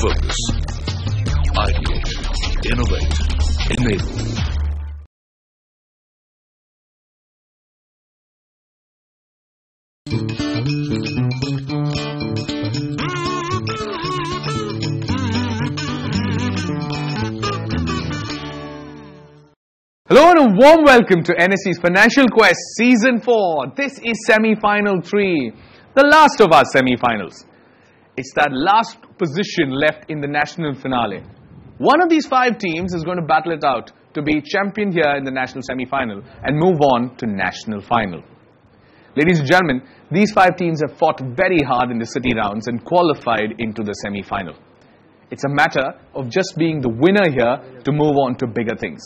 Focus. Ideate. Innovate. Enable. Hello and a warm welcome to NSE's Financial Quest Season 4. This is Semi-Final 3, the last of our semi-finals. It's that last position left in the national finale. One of these 5 teams is going to battle it out to be champion here in the national semi-final and move on to national final. Ladies and gentlemen, these 5 teams have fought very hard in the city rounds and qualified into the semi-final. It's a matter of just being the winner here to move on to bigger things.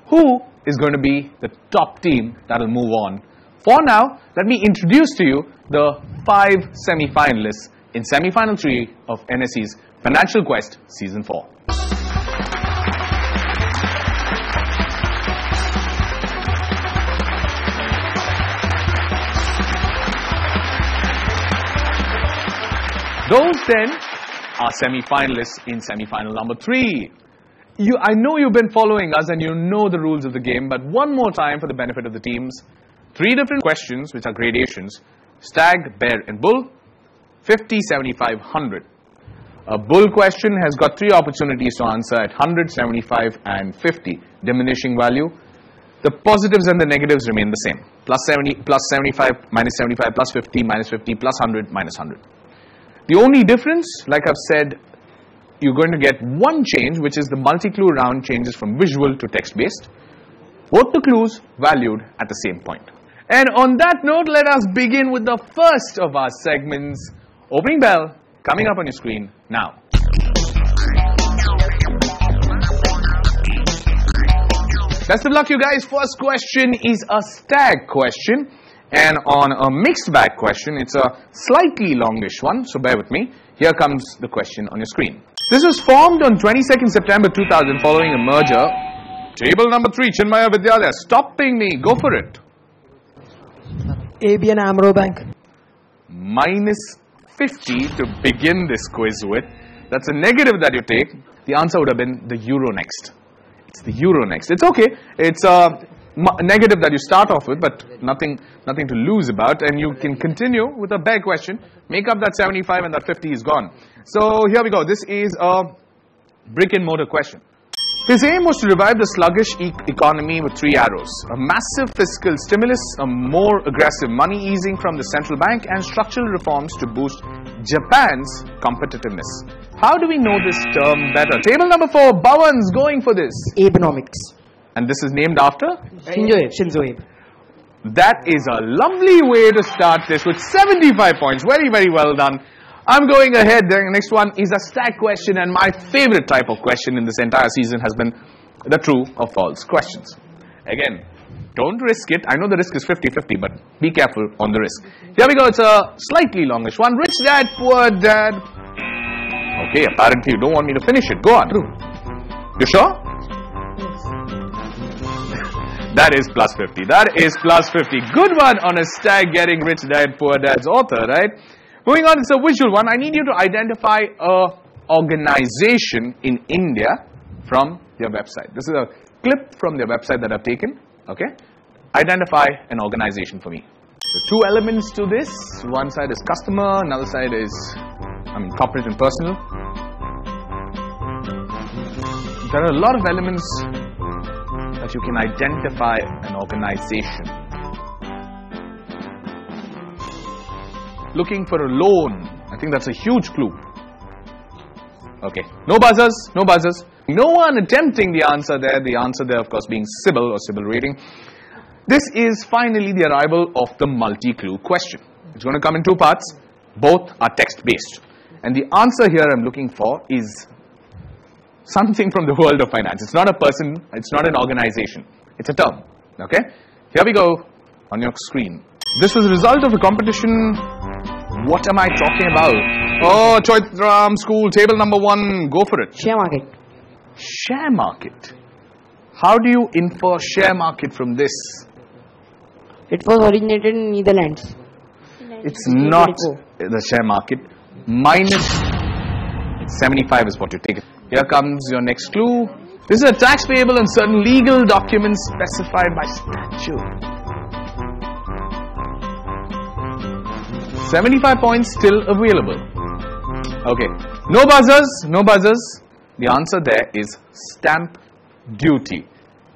Who is going to be the top team that will move on? For now, let me introduce to you the 5 semi-finalists in semi-final 3 of NSE's Financial Quest Season 4. Those then are semi-finalists in semi-final number 3. I know you've been following us and you know the rules of the game, but one more time for the benefit of the teams. 3 different questions, which are gradations: stag, bear and bull, 50, 75, 100. A bull question has got 3 opportunities to answer at 100, 75 and 50. Diminishing value. The positives and the negatives remain the same. Plus 70, plus 75, minus 75, plus 50, minus 50, plus 100, minus 100. The only difference, like I've said, you're going to get one change, which is the multi-clue round changes from visual to text-based. Both the clues valued at the same point. And on that note, let us begin with the first of our segments. Opening bell coming up on your screen now. Best of luck, you guys. First question is a stag question. And on a mixed bag question, it's a slightly longish one, so bear with me. Here comes the question on your screen. This was formed on 22nd September 2000 following a merger. Table number 3, Chinmaya Vidyalaya. Stopping me. Go for it. ABN AMRO Bank. Minus 50 to begin this quiz with. That's a negative that you take. The answer would have been the Euronext. It's the Euronext. It's okay. It's a negative that you start off with, but nothing to lose about, and you can continue with a bear question. Make up that 75 and that 50 is gone. So here we go. This is a brick and mortar question. His aim was to revive the sluggish economy with 3 arrows: a massive fiscal stimulus, a more aggressive money easing from the central bank, and structural reforms to boost Japan's competitiveness. How do we know this term better? Table number 4, Bhavan's going for this. Abenomics. And this is named after? Shinzo Abe. That is a lovely way to start this with 75 points. Very, very well done. I'm going ahead. The next one is a stag question, and my favorite type of question in this entire season has been the true or false questions. Again, don't risk it. I know the risk is 50-50, but be careful on the risk. Here we go. It's a slightly longish one. Rich dad, poor dad. Okay, apparently you don't want me to finish it. Go on. True. You sure? That is plus 50. That is plus 50. Good one on a stag getting rich dad, poor dad's author, right? Moving on, it's a visual one. I need you to identify a organization in India from their website. This is a clip from their website that I've taken. Okay? Identify an organization for me. The 2 elements to this. One side is customer, another side is, corporate and personal. There are a lot of elements that you can identify an organization. Looking for a loan. I think that's a huge clue. Okay. No buzzers. No buzzers. No one attempting the answer there. The answer there, of course, being Sybil or Sybil rating. This is finally the arrival of the multi-clue question. It's going to come in 2 parts. Both are text-based. And the answer here I'm looking for is something from the world of finance. It's not a person, it's not an organization. It's a term. Okay? Here we go on your screen. This was a result of a competition. What am I talking about? Oh, Choitram School, table number 1. Go for it. Share market. Share market. How do you infer share market from this? It was originated in Netherlands. It's not the share market. Minus 75 is what you take. Here comes your next clue. This is a tax payable on certain legal documents specified by statute. 75 points still available. Okay. No buzzers, no buzzers. The answer there is stamp duty.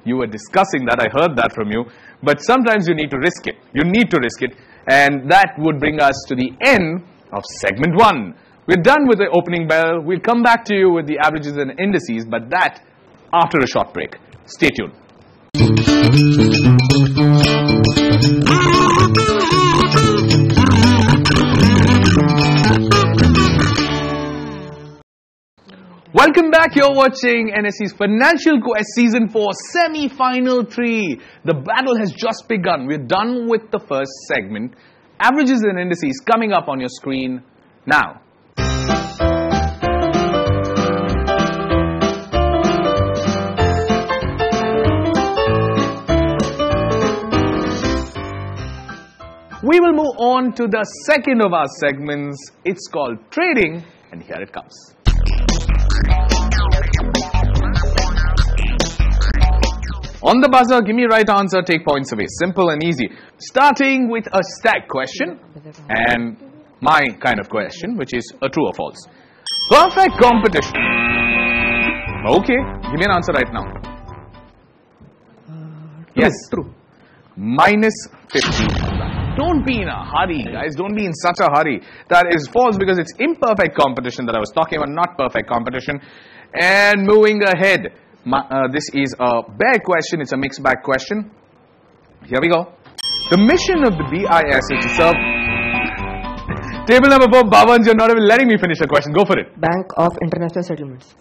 You were discussing that, I heard that from you. But sometimes you need to risk it. You need to risk it. And that would bring us to the end of segment 1. We're done with the opening bell. We'll come back to you with the averages and indices, but that after a short break. Stay tuned. Welcome back. You're watching NSE's Financial Quest Season 4 Semi-Final 3. The battle has just begun. We're done with the first segment. Averages and indices coming up on your screen now. We will move on to the second of our segments. It's called Trading, and here it comes. On the buzzer, give me right answer, take points away. Simple and easy. Starting with a stack question, and my kind of question, which is a true or false. Perfect competition. Okay, give me an answer right now. Yes, true. Minus 50. Don't be in a hurry, guys. Don't be in such a hurry. That is false because it's imperfect competition that I was talking about, not perfect competition. And moving ahead, this is a bag question. It's a mixed bag question. Here we go. The mission of the BIS is to serve... Table number 4, Bhavans, you're not even letting me finish the question. Go for it. Bank of International Settlements.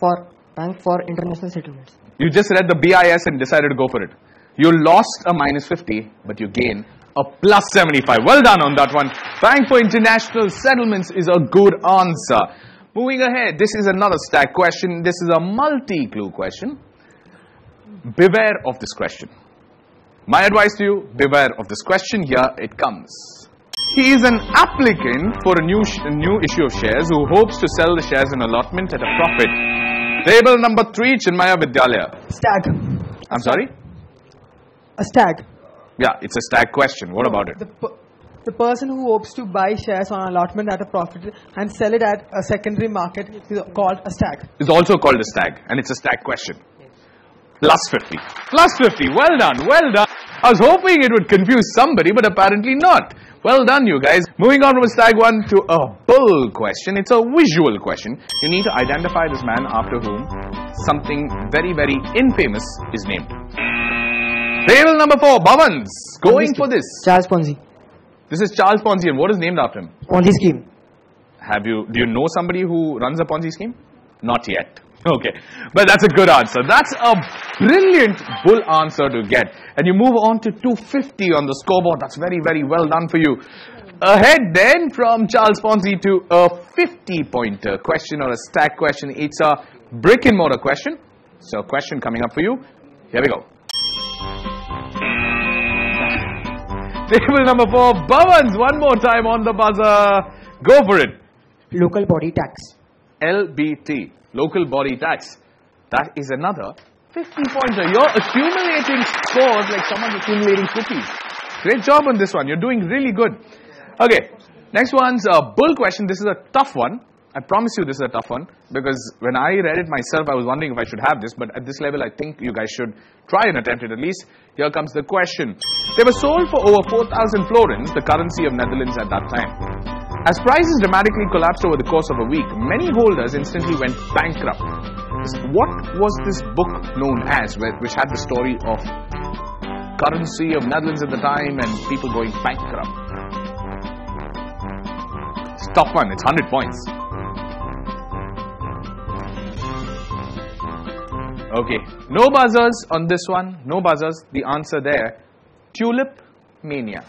Bank for International Settlements. You just read the BIS and decided to go for it. You lost a minus 50, but you gain a plus 75. Well done on that one. Bank for International Settlements is a good answer. Moving ahead, this is another stack question. This is a multi-clue question. Beware of this question. My advice to you, beware of this question. Here it comes. He is an applicant for a new issue of shares who hopes to sell the shares in allotment at a profit. Table number 3, Chinmaya Vidyalaya. Stag. I'm sorry? A stag. Yeah, it's a stag question. What about it? The person who hopes to buy shares on allotment at a profit and sell it at a secondary market is called a stag. It's also called a stag, and it's a stag question. Plus 50. Plus 50. Well done. Well done. I was hoping it would confuse somebody, but apparently not. Well done, you guys. Moving on from a stag one to a bull question. It's a visual question. You need to identify this man after whom something very, very infamous is named. Table number 4, Bhavans. Going for this. Charles Ponzi. This is Charles Ponzi, and what is named after him? Ponzi scheme. Do you know somebody who runs a Ponzi scheme? Not yet. Okay, but that's a good answer. That's a brilliant bull answer to get. And you move on to 250 on the scoreboard. That's very, very well done for you. Ahead then from Charles Ponzi to a 50-pointer question or a stack question. It's a brick and mortar question. So a question coming up for you. Here we go. Table number 4, Bhavans, one more time on the buzzer. Go for it. Local body tax. LBT, local body tax. That is another 50-pointer. You're accumulating scores like someone's accumulating cookies. Great job on this one. You're doing really good. Okay, next one's a bull question. This is a tough one. I promise you this is a tough one because when I read it myself, I was wondering if I should have this. But at this level, I think you guys should try and attempt it at least. Here comes the question. They were sold for over 4,000 florins, the currency of Netherlands at that time. As prices dramatically collapsed over the course of a week, many holders instantly went bankrupt. What was this book known as, which had the story of currency of Netherlands at the time and people going bankrupt? It's a tough one. It's 100 points. Okay, no buzzers on this one. No buzzers. The answer there, tulip mania.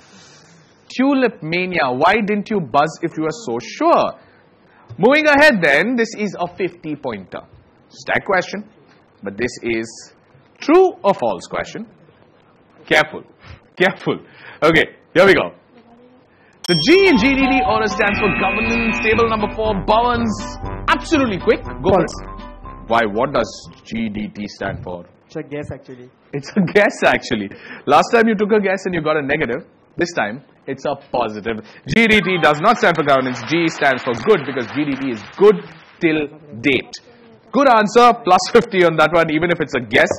Tulip mania. Why didn't you buzz if you were so sure? Moving ahead then, this is a 50-pointer. Stack question, but this is true or false question. Careful, careful. Okay, here we go. The G in GDD order stands for governance. Table number 4, Bhavans. absolutely quick. Go for it. Why? What does GDT stand for? It's a guess actually. It's a guess actually. Last time you took a guess and you got a negative. This time, it's a positive. GDT does not stand for governance. G stands for good because GDT is good till date. Good answer, plus 50 on that one, even if it's a guess.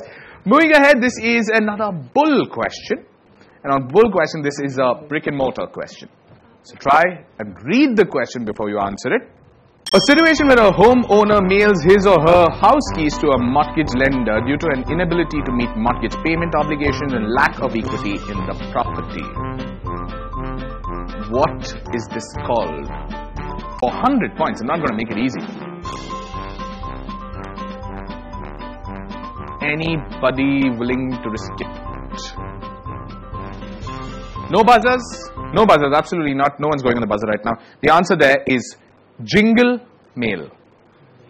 Moving ahead, this is another bull question. And on bull question, this is a brick and mortar question. So try and read the question before you answer it. A situation where a homeowner mails his or her house keys to a mortgage lender due to an inability to meet mortgage payment obligations and lack of equity in the property. What is this called? For 100 points, I'm not going to make it easy. Anybody willing to risk it? No buzzers? No buzzers, absolutely not. No one's going on the buzzer right now. The answer there is jingle mail.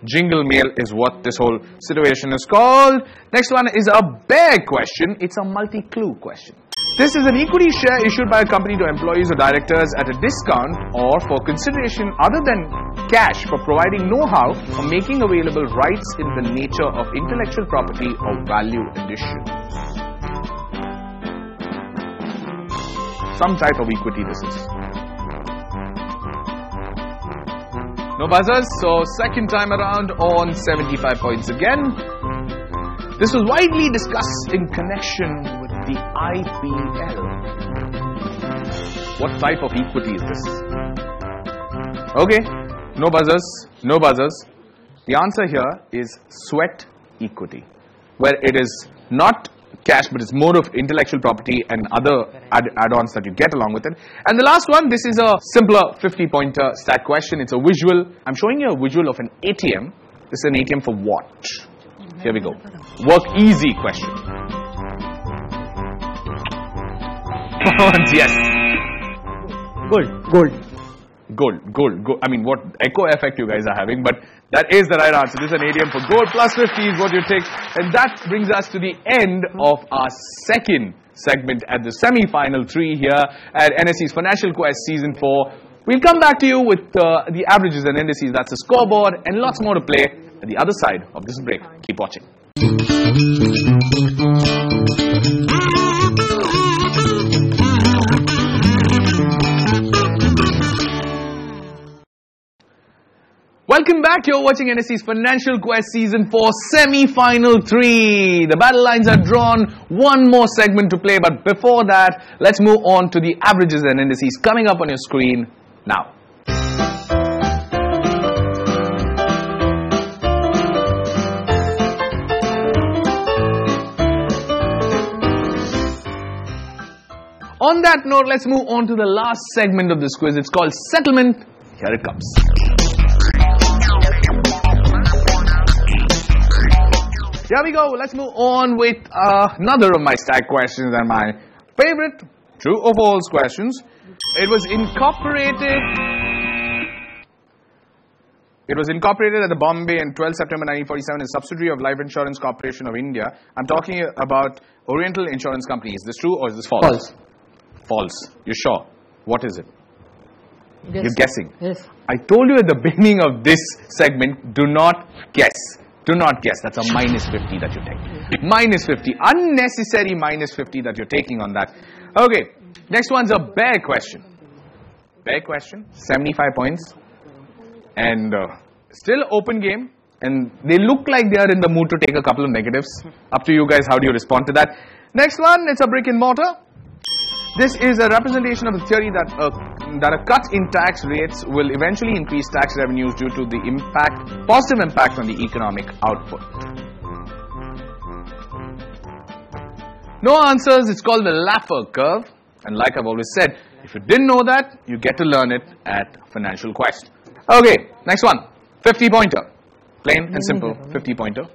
Jingle mail is what this whole situation is called. Next one is a bear question. It's a multi-clue question. This is an equity share issued by a company to employees or directors at a discount or for consideration other than cash for providing know-how or making available rights in the nature of intellectual property or value addition. Some type of equity this is. No buzzers, so second time around on 75 points again. This was widely discussed in connection with the IPL. What type of equity is this? Okay, no buzzers, no buzzers. The answer here is sweat equity, where it is not cash, but it's more of intellectual property and other add-ons that you get along with it. And the last one, this is a simpler 50-pointer stat question. It's a visual. I'm showing you a visual of an ATM. This is an ATM for what? Here we go. Work easy question. Yes. Gold. I mean, what echo effect you guys are having, but that is the right answer. This is an ATM for gold. Plus 50 is what you take. And that brings us to the end of our second segment at the semi-final 3 here at NSE's Financial Quest Season 4. We'll come back to you with the averages and indices. That's the scoreboard and lots more to play at the other side of this break. Keep watching. Welcome back. You're watching NSE's Financial Quest Season 4 Semi-Final 3. The battle lines are drawn. One more segment to play, but before that, let's move on to the averages and indices coming up on your screen now. On that note, let's move on to the last segment of this quiz. It's called Settlement. Here it comes. Here we go. Let's move on with another of my stack questions and my favorite true or false questions. It was incorporated at the Bombay in 12 September 1947 as a subsidiary of Life Insurance Corporation of India. I'm talking about Oriental Insurance Company. Is this true or is this false? False. False. You sure? What is it? Yes. You're guessing. Yes. I told you at the beginning of this segment, do not guess. Do not guess. That's a minus 50 that you take. Minus 50. Unnecessary minus 50 that you're taking on that. Okay. Next one's a bear question. Bear question. 75 points. And still open game. And they look like they are in the mood to take a couple of negatives. Up to you guys. How do you respond to that? Next one. It's a brick and mortar. This is a representation of the theory that a cut in tax rates will eventually increase tax revenues due to the positive impact on the economic output. No answers. It's called the Laffer curve. And like I've always said, if you didn't know that, you get to learn it at Financial Quest. Okay, next one. 50-pointer. Plain and simple 50-pointer.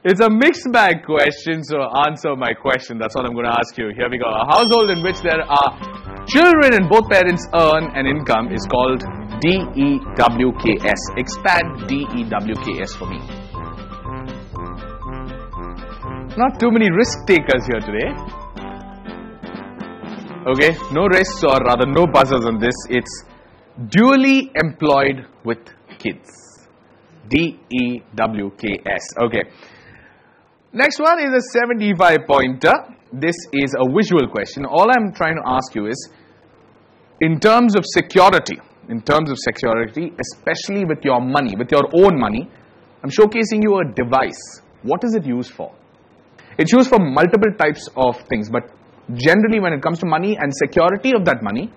It's a mixed bag question, so answer my question. That's what I'm going to ask you. Here we go. A household in which there are children and both parents earn an income is called DEWKS. Expand DEWKS for me. Not too many risk takers here today. Okay, no risks or rather no buzzers on this. It's dually employed with kids. DEWKS. Okay. Next one is a 75-pointer. This is a visual question. All I'm trying to ask you is, in terms of security, especially with your money, with your own money, I'm showcasing you a device. What is it used for? It's used for multiple types of things, but generally when it comes to money and security of that money,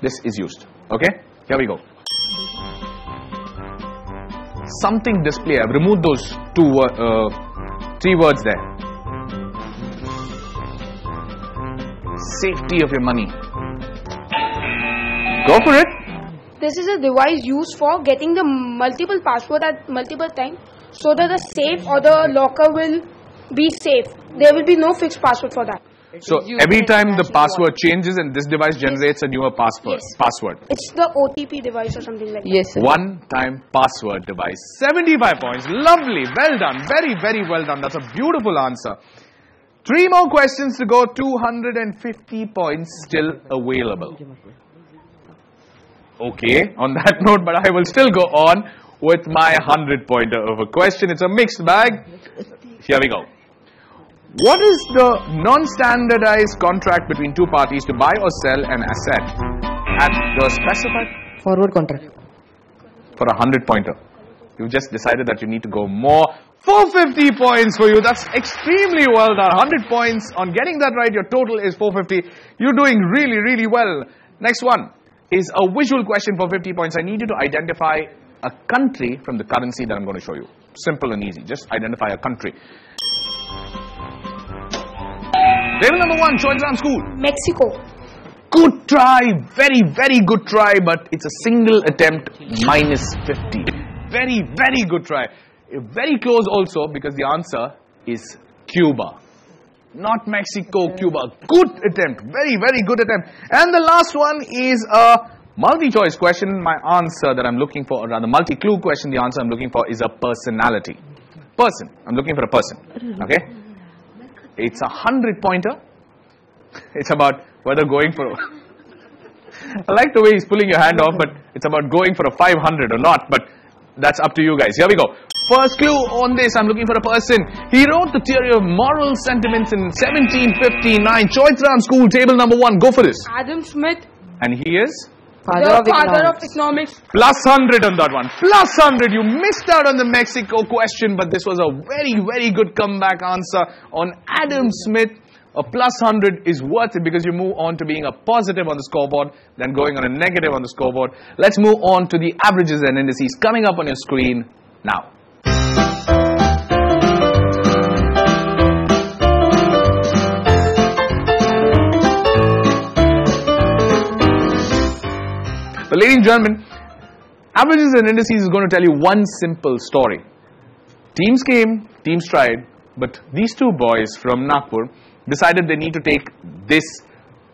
this is used. Okay? Here we go. Something display. I've removed those three words there. Safety of your money. Go for it. This is a device used for getting the multiple password at multiple times so that the safe or the locker will be safe. There will be no fixed password for that. So every time the password changes and this device generates a newer password. It's the OTP device or something like that. Yes, sir. One-time password device. 75 points. Lovely. Well done. Very, very well done. That's a beautiful answer. 3 more questions to go. 250 points still available. Okay, on that note, but I will still go on with my 100-pointer of a question. It's a mixed bag. Here we go. What is the non-standardized contract between two parties to buy or sell an asset at the specified? Forward contract. For a 100-pointer. You just decided that you need to go more. 450 points for you. That's extremely well done. 100 points. On getting that right, your total is 450. You're doing really, really well. Next one is a visual question for 50 points. I need you to identify a country from the currency that I'm going to show you. Simple and easy. Just identify a country. Table number 1, show exam school. Mexico. Good try. Very, very good try, but it's a single attempt, minus 50. Very, very good try. Very close also because the answer is Cuba. Not Mexico, Cuba. Good attempt. Very, very good attempt. And the last one is a multi-choice question. My answer that I'm looking for, or rather multi-clue question, the answer I'm looking for is a personality. Person. I'm looking for a person. Okay? It's a 100-pointer. It's about whether going for... I like the way he's pulling your hand off, but it's about going for a 500 or not. But that's up to you guys. Here we go. First clue on this, I'm looking for a person. He wrote the theory of moral sentiments in 1759. Choitram School, table number 1. Go for this. Adam Smith. And he is? Father of economics. Plus 100 on that one. Plus 100. You missed out on the Mexico question, but this was a very, very good comeback answer on Adam Smith. A plus 100 is worth it because you move on to being a positive on the scoreboard than going on a negative on the scoreboard. Let's move on to the averages and indices coming up on your screen now. But ladies and gentlemen, averages and indices is going to tell you one simple story. Teams came, teams tried, but these two boys from Nagpur decided they need to take this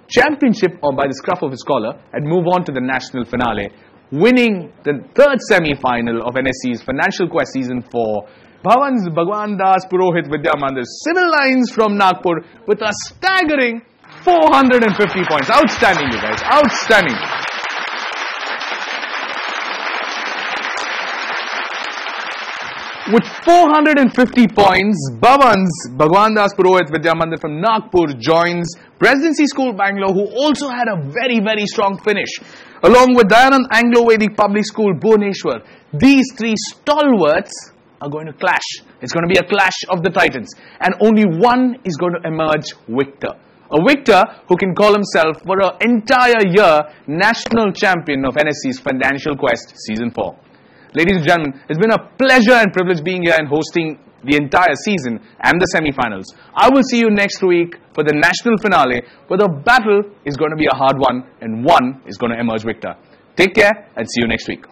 championship on by the scruff of his collar and move on to the national finale, winning the third semi-final of NSE's Financial Quest Season 4. Bhavan's Bhagwan Das Purohit Vidya Mandir Civil Lines from Nagpur with a staggering 450 points. Outstanding, you guys. Outstanding. With 450 points, Bhavan's Bhagwan Das Purohit Vidya Mandir from Nagpur joins Presidency School, Bangalore, who also had a very, very strong finish. Along with Dayanand Anglo-Vedic Public School, Bhubaneswar. These three stalwarts are going to clash. It's going to be a clash of the titans. And only one is going to emerge victor. A victor who can call himself for an entire year national champion of NSE's Financial Quest Season 4. Ladies and gentlemen, it's been a pleasure and privilege being here and hosting the entire season and the semi-finals. I will see you next week for the national finale, where the battle is going to be a hard one and one is going to emerge victor. Take care and see you next week.